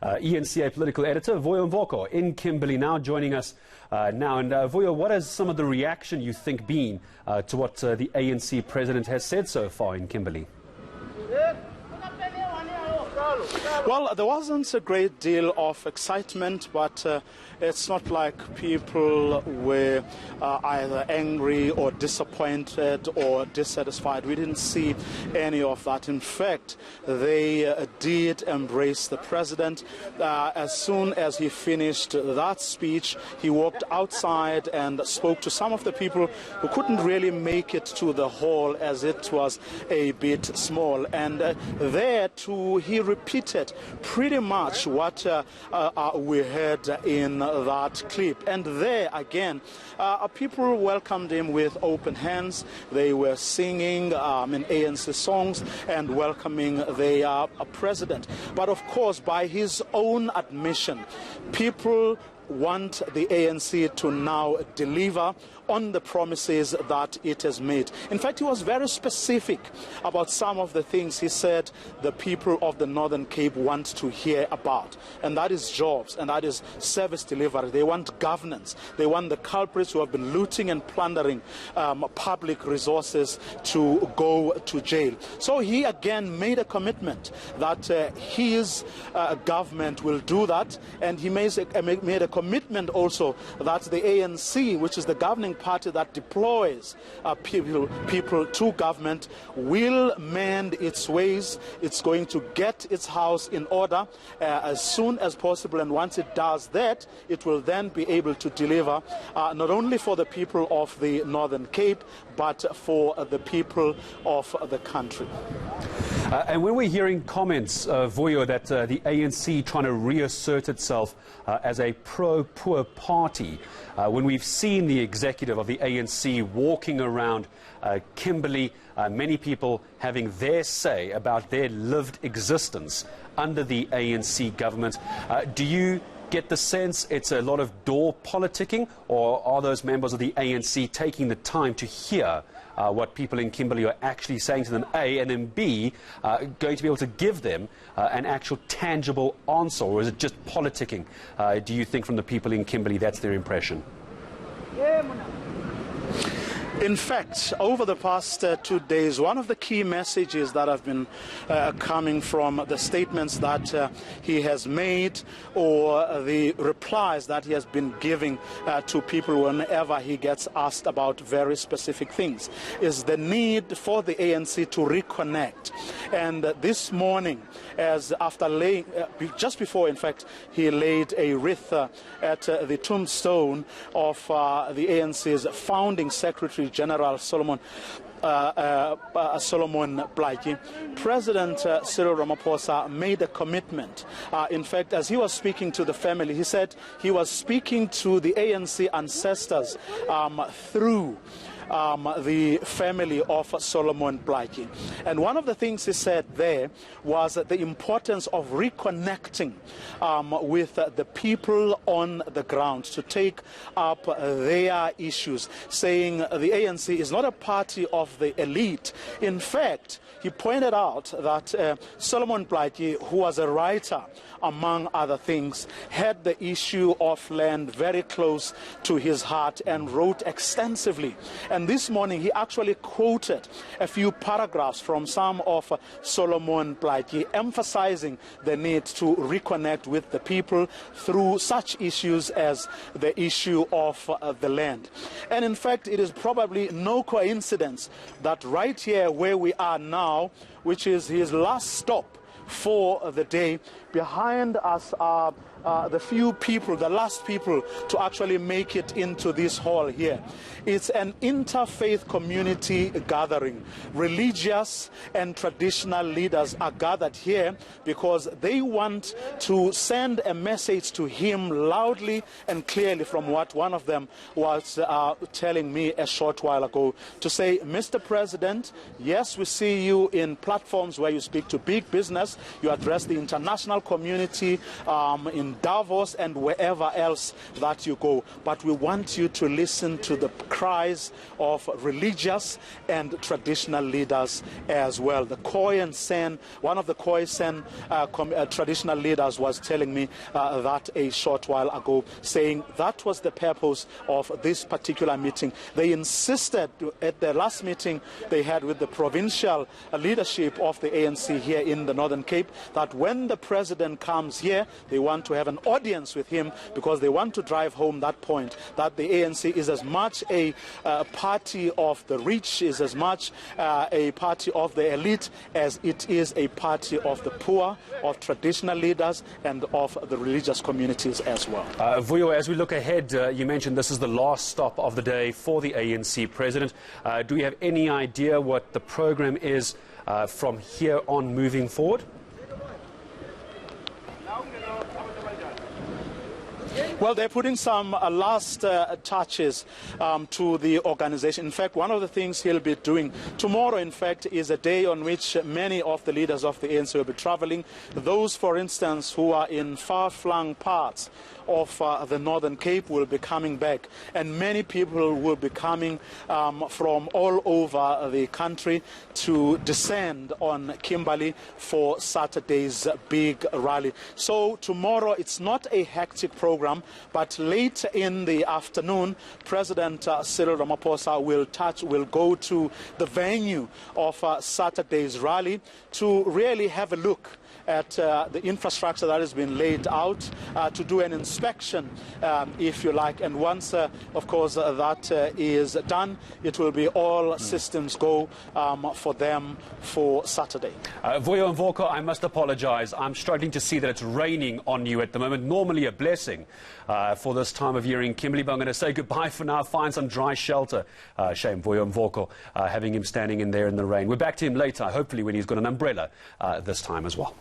eNCA political editor Vuyo Mvoko in Kimberly now joining us now. And Vuyo, what has some of the reaction you think been to what the ANC president has said so far in Kimberly? Well, there wasn't a great deal of excitement, but it's not like people were either angry or disappointed or dissatisfied. We didn't see any of that. In fact, they did embrace the president. As soon as he finished that speech, he walked outside and spoke to some of the people who couldn't really make it to the hall as it was a bit small. And there, too, he repeated pretty much what we heard in that clip. And there again, people welcomed him with open hands. They were singing in ANC songs and welcoming their president. But of course, by his own admission, people want the ANC to now deliver on the promises that it has made. In fact, he was very specific about some of the things he said the people of the Northern Cape want to hear about. And that is jobs, and that is service delivery. They want governance. They want the culprits who have been looting and plundering public resources to go to jail. So he again made a commitment that his government will do that, and he made a commitment also that the ANC, which is the governing party that deploys people to government, will mend its ways. It's going to get its house in order as soon as possible, and once it does that, it will then be able to deliver not only for the people of the Northern Cape, but for the people of the country. And when we're hearing comments, Vuyo, that the ANC trying to reassert itself as a pro-poor party, when we've seen the executive of the ANC walking around Kimberly, many people having their say about their lived existence under the ANC government, do you get the sense it's a lot of door politicking, or are those members of the ANC taking the time to hear what people in Kimberley are actually saying to them, A, and then B, going to be able to give them an actual tangible answer, or is it just politicking? Do you think from the people in Kimberley that's their impression? In fact, over the past 2 days, one of the key messages that have been coming from the statements that he has made, or the replies that he has been giving to people whenever he gets asked about very specific things, is the need for the ANC to reconnect. And this morning, as after laying, just before, in fact, he laid a wreath at the tombstone of the ANC's founding secretary, General Solomon Blaki, President Cyril Ramaphosa made a commitment. In fact, as he was speaking to the family, he said he was speaking to the ANC ancestors through the family of Solomon Blaki. And one of the things he said there was the importance of reconnecting with the people on the ground to take up their issues, saying the ANC is not a party of the elite. In fact, he pointed out that Solomon Blaki, who was a writer, among other things, had the issue of land very close to his heart and wrote extensively. And this morning he actually quoted a few paragraphs from some of Solomon Blaki, emphasizing the need to reconnect with the people through such issues as the issue of the land. And in fact, it is probably no coincidence that right here where we are now, which is his last stop for the day, behind us are the few people, the last people to actually make it into this hall here. It's an interfaith community gathering. Religious and traditional leaders are gathered here because they want to send a message to him loudly and clearly, from what one of them was telling me a short while ago, to say, Mr. President, yes, we see you in platforms where you speak to big business, leaders, you address the international community in Davos and wherever else that you go. But we want you to listen to the cries of religious and traditional leaders as well. The Khoi San, one of the Khoi San traditional leaders was telling me that a short while ago, saying that was the purpose of this particular meeting. They insisted at the last meeting they had with the provincial leadership of the ANC here in the Northern Cape that when the president comes here, they want to have an audience with him because they want to drive home that point that the ANC is as much a party of the rich, is as much a party of the elite as it is a party of the poor, of traditional leaders and of the religious communities as well. Vuyo, as we look ahead, you mentioned this is the last stop of the day for the ANC president. Do we have any idea what the program is from here on moving forward? Well, they're putting some last touches to the organization. In fact, one of the things he'll be doing tomorrow, in fact, is a day on which many of the leaders of the ANC will be traveling. Those, for instance, who are in far-flung parts of the Northern Cape will be coming back. And many people will be coming from all over the country to descend on Kimberly for Saturday's big rally. So tomorrow, it's not a hectic program, but late in the afternoon, President Cyril Ramaphosa will go to the venue of Saturday's rally to really have a look at the infrastructure that has been laid out, to do an inspection, if you like. And once, of course, that is done, it will be all systems go for them for Saturday. Vuyo Mvoko, I must apologize. I'm struggling to see that it's raining on you at the moment. Normally a blessing for this time of year in Kimberley, but I'm going to say goodbye for now. Find some dry shelter. Shame, Vuyo Mvoko, having him standing in there in the rain. We're back to him later, hopefully when he's got an umbrella this time as well.